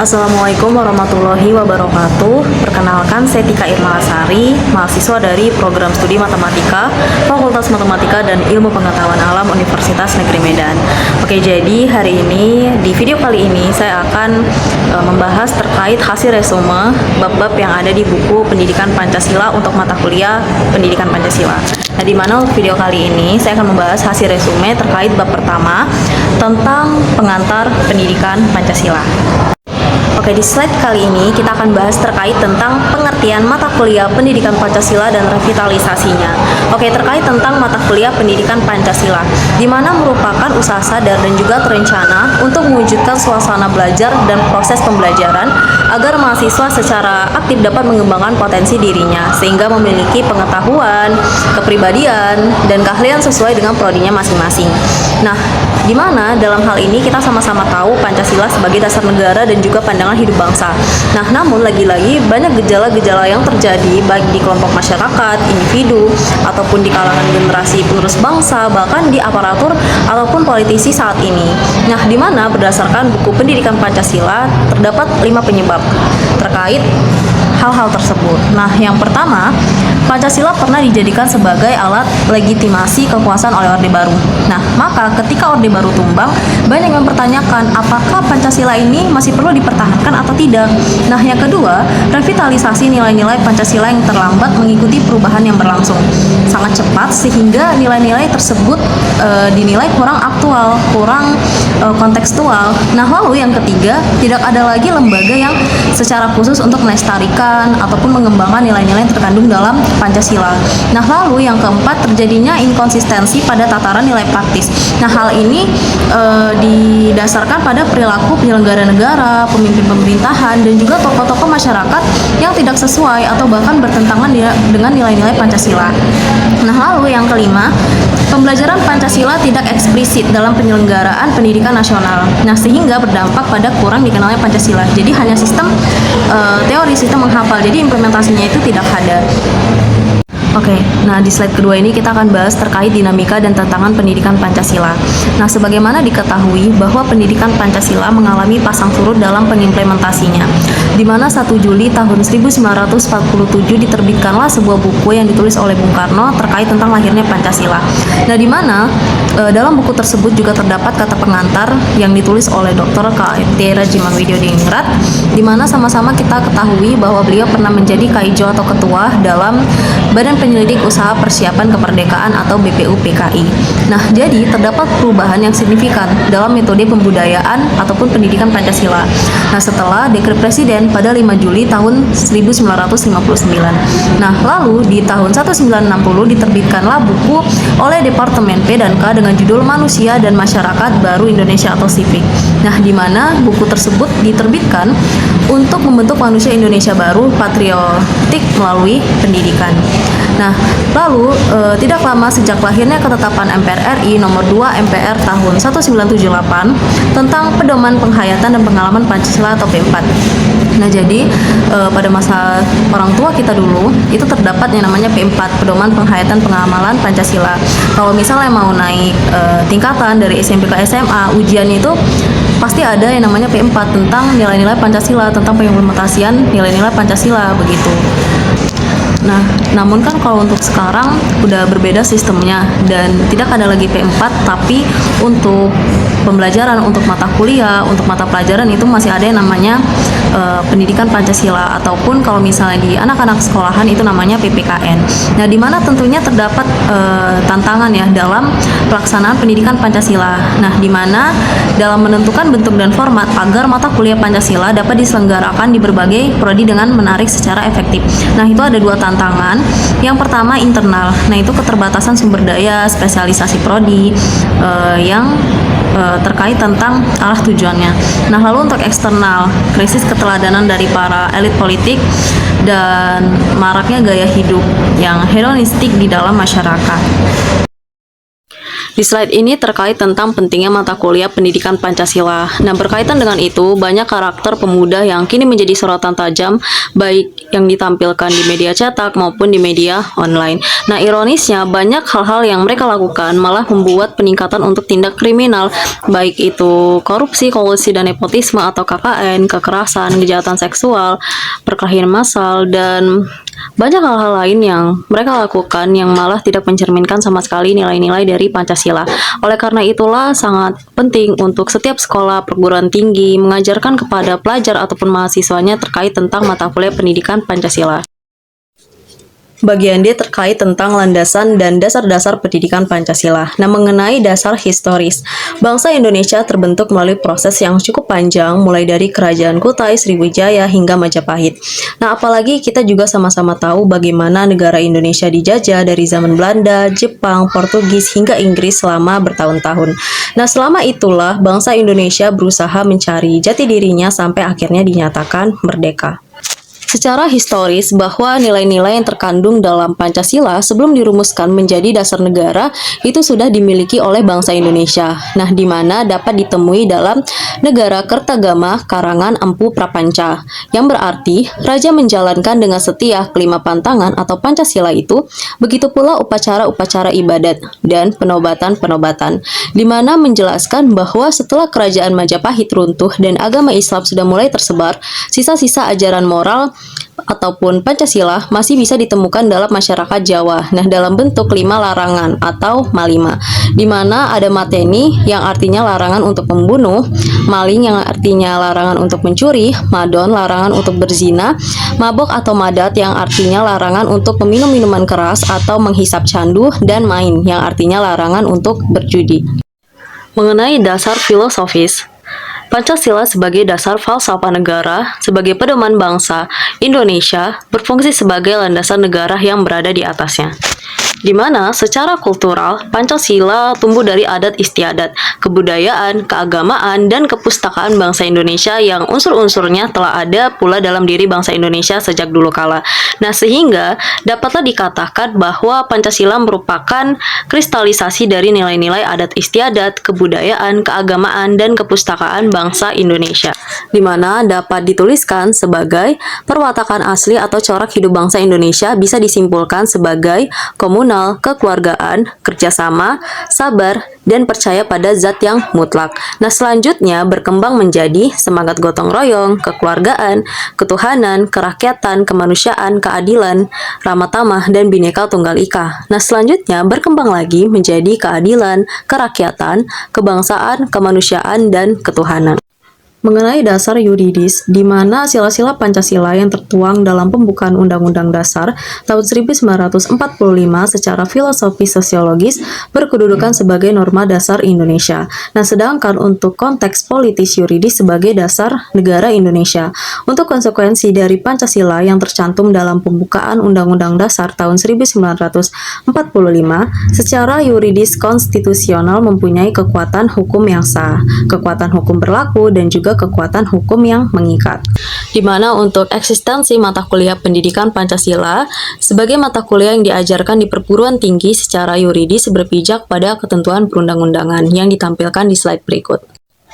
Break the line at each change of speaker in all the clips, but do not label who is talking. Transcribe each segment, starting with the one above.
Assalamualaikum warahmatullahi wabarakatuh. Perkenalkan, saya Tika Irmalasari, mahasiswa dari Program Studi Matematika, Fakultas Matematika dan Ilmu Pengetahuan Alam Universitas Negeri Medan. Oke, jadi hari ini, di video kali ini, saya akan membahas terkait hasil resume bab-bab yang ada di buku Pendidikan Pancasila untuk mata kuliah Pendidikan Pancasila. Nah, di mana video kali ini, saya akan membahas hasil resume terkait bab pertama tentang pengantar pendidikan Pancasila. Oke, di slide kali ini kita akan bahas terkait tentang pengertian mata kuliah Pendidikan Pancasila dan revitalisasinya. Oke, terkait tentang mata kuliah Pendidikan Pancasila, di mana merupakan usaha sadar dan juga terencana untuk mewujudkan suasana belajar dan proses pembelajaran agar mahasiswa secara aktif dapat mengembangkan potensi dirinya sehingga memiliki pengetahuan, kepribadian, dan keahlian sesuai dengan prodinya masing-masing. Nah, di mana dalam hal ini kita sama-sama tahu Pancasila sebagai dasar negara dan juga pandangan hidup bangsa. Nah, namun lagi-lagi banyak gejala-gejala yang terjadi baik di kelompok masyarakat, individu, ataupun di kalangan generasi penerus bangsa, bahkan di aparatur ataupun politisi saat ini. Nah, di mana berdasarkan buku Pendidikan Pancasila terdapat 5 penyebab terkait hal-hal tersebut. Nah, yang pertama, Pancasila pernah dijadikan sebagai alat legitimasi kekuasaan oleh Orde Baru. Nah, maka ketika Orde Baru tumbang, banyak yang mempertanyakan apakah Pancasila ini masih perlu dipertahankan atau tidak. Nah, yang kedua, revitalisasi nilai-nilai Pancasila yang terlambat mengikuti perubahan yang berlangsung sangat cepat sehingga nilai-nilai tersebut dinilai kurang aktual, kurang kontekstual. Nah, lalu yang ketiga, tidak ada lagi lembaga yang secara khusus untuk melestarikan ataupun mengembangkan nilai-nilai yang terkandung dalam Pancasila. Nah, lalu yang keempat, terjadinya inkonsistensi pada tataran nilai praktis. Nah, hal ini didasarkan pada perilaku penyelenggara negara, pemimpin pemerintahan, dan juga tokoh-tokoh masyarakat yang tidak sesuai atau bahkan bertentangan dengan nilai-nilai Pancasila. Nah, lalu yang kelima, pembelajaran Pancasila tidak eksplisit dalam penyelenggaraan pendidikan nasional. Nah, sehingga berdampak pada kurang dikenalnya Pancasila. Jadi hanya sistem teori, sistem menghafal. Jadi implementasinya itu tidak ada. Oke, nah di slide kedua ini kita akan bahas terkait dinamika dan tantangan pendidikan Pancasila. Nah, sebagaimana diketahui bahwa pendidikan Pancasila mengalami pasang surut dalam pengimplementasinya, di mana 1 Juli tahun 1947 diterbitkanlah sebuah buku yang ditulis oleh Bung Karno terkait tentang lahirnya Pancasila. Nah, di mana dalam buku tersebut juga terdapat kata pengantar yang ditulis oleh Dr. KMT Rajiman Widyodingrat, di mana sama-sama kita ketahui bahwa beliau pernah menjadi Kaijo atau ketua dalam Badan Penyelidik Usaha Persiapan Kemerdekaan atau BPUPKI. Nah, jadi terdapat perubahan yang signifikan dalam metode pembudayaan ataupun pendidikan Pancasila. Nah, setelah dekret Presiden pada 5 Juli tahun 1959. Nah, lalu di tahun 1960 diterbitkanlah buku oleh Departemen P dan K dengan judul Manusia dan Masyarakat Baru Indonesia atau Civic. Nah, di mana buku tersebut diterbitkan untuk membentuk manusia Indonesia baru patriotik melalui pendidikan. Nah, lalu tidak lama sejak lahirnya ketetapan MPR RI nomor 2 MPR tahun 1978 tentang pedoman penghayatan dan pengalaman Pancasila atau P4. Nah, jadi pada masa orang tua kita dulu itu terdapat yang namanya P4, pedoman penghayatan pengamalan Pancasila. Kalau misalnya mau naik tingkatan dari SMP ke SMA, ujian itu pasti ada yang namanya P4 tentang nilai-nilai Pancasila, tentang pengimplementasian nilai-nilai Pancasila begitu. Nah, namun kan kalau untuk sekarang udah berbeda sistemnya dan tidak ada lagi P4, tapi untuk pembelajaran, untuk mata kuliah, untuk mata pelajaran itu masih ada yang namanya pendidikan Pancasila, ataupun kalau misalnya di anak-anak sekolahan itu namanya PPKN. Nah, di mana tentunya terdapat tantangan ya dalam pelaksanaan pendidikan Pancasila. Nah, di mana dalam menentukan bentuk dan format agar mata kuliah Pancasila dapat diselenggarakan di berbagai prodi dengan menarik secara efektif. Nah, itu ada dua tantangan. Yang pertama internal. Nah, itu keterbatasan sumber daya, spesialisasi prodi yang terkait tentang arah tujuannya. Nah, lalu untuk eksternal, krisis keteladanan dari para elit politik dan maraknya gaya hidup yang hedonistik di dalam masyarakat. Di slide ini terkait tentang pentingnya mata kuliah pendidikan Pancasila. Nah, berkaitan dengan itu, banyak karakter pemuda yang kini menjadi sorotan tajam, baik yang ditampilkan di media cetak maupun di media online. Nah, ironisnya, banyak hal-hal yang mereka lakukan malah membuat peningkatan untuk tindak kriminal, baik itu korupsi, kolusi, dan nepotisme, atau KKN, kekerasan, kejahatan seksual, perkelahian massal, dan banyak hal-hal lain yang mereka lakukan yang malah tidak mencerminkan sama sekali nilai-nilai dari Pancasila. Oleh karena itulah sangat penting untuk setiap sekolah perguruan tinggi mengajarkan kepada pelajar ataupun mahasiswanya terkait tentang mata kuliah pendidikan Pancasila. Bagian D terkait tentang landasan dan dasar-dasar pendidikan Pancasila. Nah, mengenai dasar historis, bangsa Indonesia terbentuk melalui proses yang cukup panjang, mulai dari Kerajaan Kutai, Sriwijaya, hingga Majapahit. Nah, apalagi kita juga sama-sama tahu bagaimana negara Indonesia dijajah dari zaman Belanda, Jepang, Portugis, hingga Inggris selama bertahun-tahun. Nah, selama itulah bangsa Indonesia berusaha mencari jati dirinya sampai akhirnya dinyatakan merdeka. Secara historis, bahwa nilai-nilai yang terkandung dalam Pancasila sebelum dirumuskan menjadi dasar negara itu sudah dimiliki oleh bangsa Indonesia. Nah, di mana dapat ditemui dalam Negara Kertagama karangan Empu Prapanca, yang berarti raja menjalankan dengan setia kelima pantangan atau Pancasila itu, begitu pula upacara-upacara ibadat dan penobatan-penobatan, di mana menjelaskan bahwa setelah kerajaan Majapahit runtuh dan agama Islam sudah mulai tersebar, sisa-sisa ajaran moral ataupun Pancasila masih bisa ditemukan dalam masyarakat Jawa. Nah, dalam bentuk 5 larangan atau malima, di mana ada mateni yang artinya larangan untuk membunuh, maling yang artinya larangan untuk mencuri, madon larangan untuk berzina, mabok atau madat yang artinya larangan untuk meminum minuman keras atau menghisap candu, dan main yang artinya larangan untuk berjudi. Mengenai dasar filosofis, Pancasila sebagai dasar falsafah negara, sebagai pedoman bangsa Indonesia, berfungsi sebagai landasan negara yang berada di atasnya. Di mana secara kultural, Pancasila tumbuh dari adat istiadat, kebudayaan, keagamaan, dan kepustakaan bangsa Indonesia yang unsur-unsurnya telah ada pula dalam diri bangsa Indonesia sejak dulu kala. Nah, sehingga dapatlah dikatakan bahwa Pancasila merupakan kristalisasi dari nilai-nilai adat istiadat, kebudayaan, keagamaan, dan kepustakaan bangsa Indonesia, di mana dapat dituliskan sebagai perwatakan asli atau corak hidup bangsa Indonesia bisa disimpulkan sebagai komunal, kekeluargaan, kerjasama, sabar, dan percaya pada zat yang mutlak. Nah, selanjutnya berkembang menjadi semangat gotong royong, kekeluargaan, ketuhanan, kerakyatan, kemanusiaan, keadilan, ramah tamah, dan bhinneka tunggal ika. Nah, selanjutnya berkembang lagi menjadi keadilan, kerakyatan, kebangsaan, kemanusiaan, dan ketuhanan. Mengenai dasar yuridis, di mana sila-sila Pancasila yang tertuang dalam pembukaan Undang-Undang Dasar tahun 1945 secara filosofis sosiologis berkedudukan sebagai norma dasar Indonesia. Nah, sedangkan untuk konteks politis yuridis sebagai dasar negara Indonesia. Untuk konsekuensi dari Pancasila yang tercantum dalam pembukaan Undang-Undang Dasar tahun 1945, secara yuridis konstitusional mempunyai kekuatan hukum yang sah, kekuatan hukum berlaku, dan juga kekuatan hukum yang mengikat. Di mana untuk eksistensi mata kuliah pendidikan Pancasila sebagai mata kuliah yang diajarkan di perguruan tinggi secara yuridis berpijak pada ketentuan perundang-undangan yang ditampilkan di slide berikut.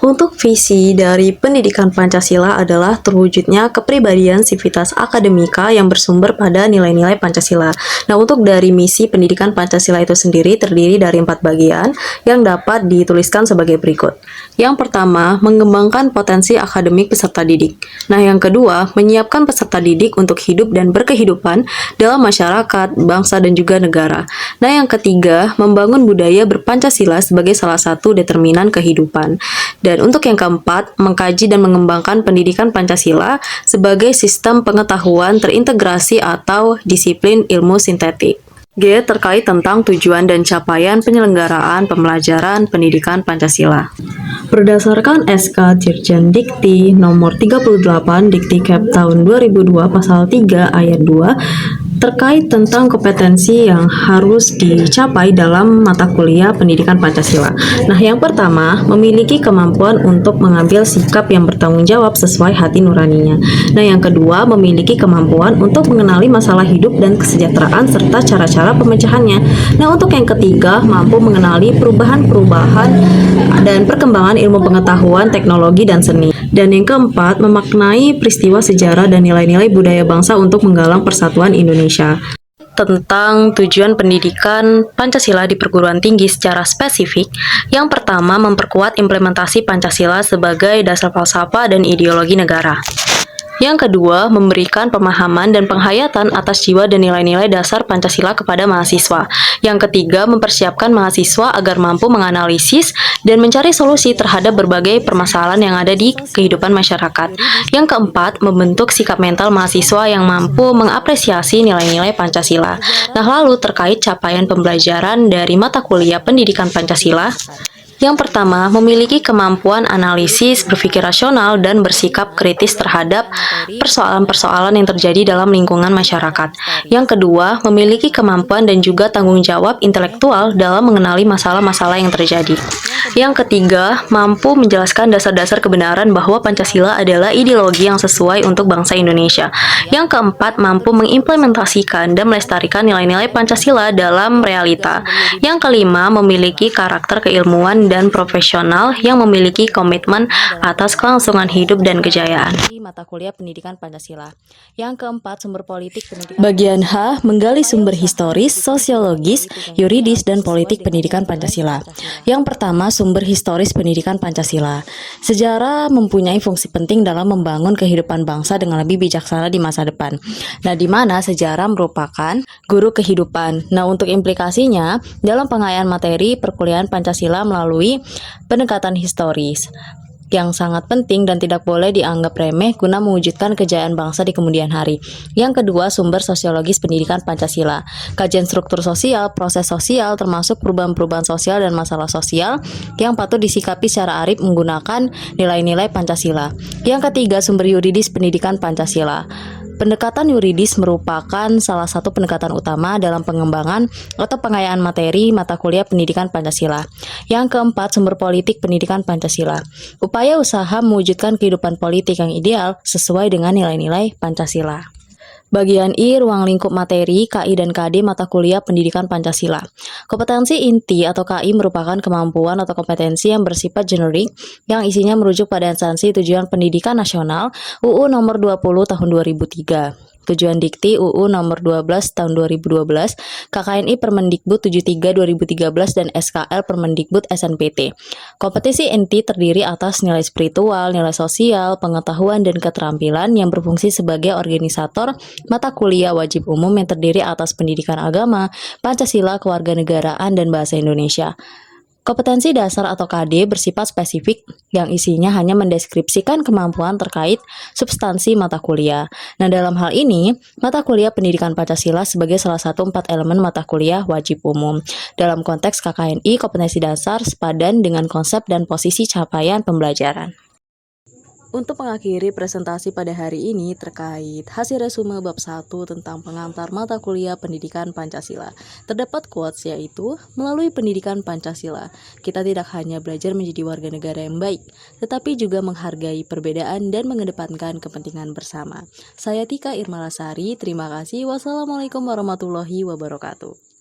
Untuk visi dari pendidikan Pancasila adalah terwujudnya kepribadian sivitas akademika yang bersumber pada nilai-nilai Pancasila. Nah, untuk dari misi pendidikan Pancasila itu sendiri terdiri dari 4 bagian yang dapat dituliskan sebagai berikut. Yang pertama, mengembangkan potensi akademik peserta didik. Nah, yang kedua, menyiapkan peserta didik untuk hidup dan berkehidupan dalam masyarakat, bangsa, dan juga negara. Nah, yang ketiga, membangun budaya berpancasila sebagai salah satu determinan kehidupan. Dan untuk yang keempat, mengkaji dan mengembangkan pendidikan Pancasila sebagai sistem pengetahuan terintegrasi atau disiplin ilmu sintetik. G. Terkait tentang tujuan dan capaian penyelenggaraan pembelajaran pendidikan Pancasila. Berdasarkan SK Dirjen Dikti nomor 38 Dikti Cap tahun 2002 pasal 3 ayat 2, terkait tentang kompetensi yang harus dicapai dalam mata kuliah pendidikan Pancasila. Nah, yang pertama, memiliki kemampuan untuk mengambil sikap yang bertanggung jawab sesuai hati nuraninya. Nah, yang kedua, memiliki kemampuan untuk mengenali masalah hidup dan kesejahteraan serta cara-cara pemecahannya. Nah, untuk yang ketiga, mampu mengenali perubahan-perubahan dan perkembangan ilmu pengetahuan, teknologi, dan seni. Dan yang keempat, memaknai peristiwa sejarah dan nilai-nilai budaya bangsa untuk menggalang persatuan Indonesia. Tentang tujuan pendidikan Pancasila di perguruan tinggi secara spesifik, yang pertama memperkuat implementasi Pancasila sebagai dasar falsafah dan ideologi negara. Yang kedua, memberikan pemahaman dan penghayatan atas jiwa dan nilai-nilai dasar Pancasila kepada mahasiswa. Yang ketiga, mempersiapkan mahasiswa agar mampu menganalisis dan mencari solusi terhadap berbagai permasalahan yang ada di kehidupan masyarakat. Yang keempat, membentuk sikap mental mahasiswa yang mampu mengapresiasi nilai-nilai Pancasila. Nah, lalu terkait capaian pembelajaran dari mata kuliah pendidikan Pancasila, yang pertama, memiliki kemampuan analisis, berpikir rasional, dan bersikap kritis terhadap persoalan-persoalan yang terjadi dalam lingkungan masyarakat. Yang kedua, memiliki kemampuan dan juga tanggung jawab intelektual dalam mengenali masalah-masalah yang terjadi. Yang ketiga, mampu menjelaskan dasar-dasar kebenaran bahwa Pancasila adalah ideologi yang sesuai untuk bangsa Indonesia. Yang keempat, mampu mengimplementasikan dan melestarikan nilai-nilai Pancasila dalam realita. Yang kelima, memiliki karakter keilmuan dan profesional yang memiliki komitmen atas kelangsungan hidup dan kejayaan. Mata kuliah pendidikan Pancasila. Yang keempat, sumber politik pendidikan. Bagian H, menggali sumber historis, sosiologis, yuridis, dan politik pendidikan Pancasila. Yang pertama, sumber historis pendidikan Pancasila. Sejarah mempunyai fungsi penting dalam membangun kehidupan bangsa dengan lebih bijaksana di masa depan. Nah, di mana sejarah merupakan guru kehidupan. Nah, untuk implikasinya dalam pengayaan materi perkuliahan Pancasila melalui pendekatan historis yang sangat penting dan tidak boleh dianggap remeh guna mewujudkan kejayaan bangsa di kemudian hari. Yang kedua, sumber sosiologis pendidikan Pancasila. Kajian struktur sosial, proses sosial, termasuk perubahan-perubahan sosial dan masalah sosial yang patut disikapi secara arif menggunakan nilai-nilai Pancasila. Yang ketiga, sumber yuridis pendidikan Pancasila. Pendekatan yuridis merupakan salah satu pendekatan utama dalam pengembangan atau pengayaan materi mata kuliah pendidikan Pancasila. Yang keempat, sumber politik pendidikan Pancasila. Upaya usaha mewujudkan kehidupan politik yang ideal sesuai dengan nilai-nilai Pancasila. Bagian I, ruang lingkup materi, KI dan KD mata kuliah pendidikan Pancasila. Kompetensi inti atau KI merupakan kemampuan atau kompetensi yang bersifat generik yang isinya merujuk pada instansi tujuan pendidikan nasional UU nomor 20 tahun 2003. Tujuan dikti UU nomor 12 tahun 2012, KKNI Permendikbud 73 2013 dan SKL Permendikbud SNPT. Kompetensi inti terdiri atas nilai spiritual, nilai sosial, pengetahuan dan keterampilan yang berfungsi sebagai organisator mata kuliah wajib umum yang terdiri atas pendidikan agama, Pancasila, kewarganegaraan dan bahasa Indonesia. Kompetensi dasar atau KD bersifat spesifik yang isinya hanya mendeskripsikan kemampuan terkait substansi mata kuliah. Nah, dalam hal ini, mata kuliah pendidikan Pancasila sebagai salah satu 4 elemen mata kuliah wajib umum. Dalam konteks KKNI, kompetensi dasar sepadan dengan konsep dan posisi capaian pembelajaran. Untuk mengakhiri presentasi pada hari ini terkait hasil resume bab 1 tentang pengantar mata kuliah pendidikan Pancasila, terdapat quotes yaitu, melalui pendidikan Pancasila, kita tidak hanya belajar menjadi warga negara yang baik, tetapi juga menghargai perbedaan dan mengedepankan kepentingan bersama. Saya Tika Irmalasari, terima kasih. Wassalamualaikum warahmatullahi wabarakatuh.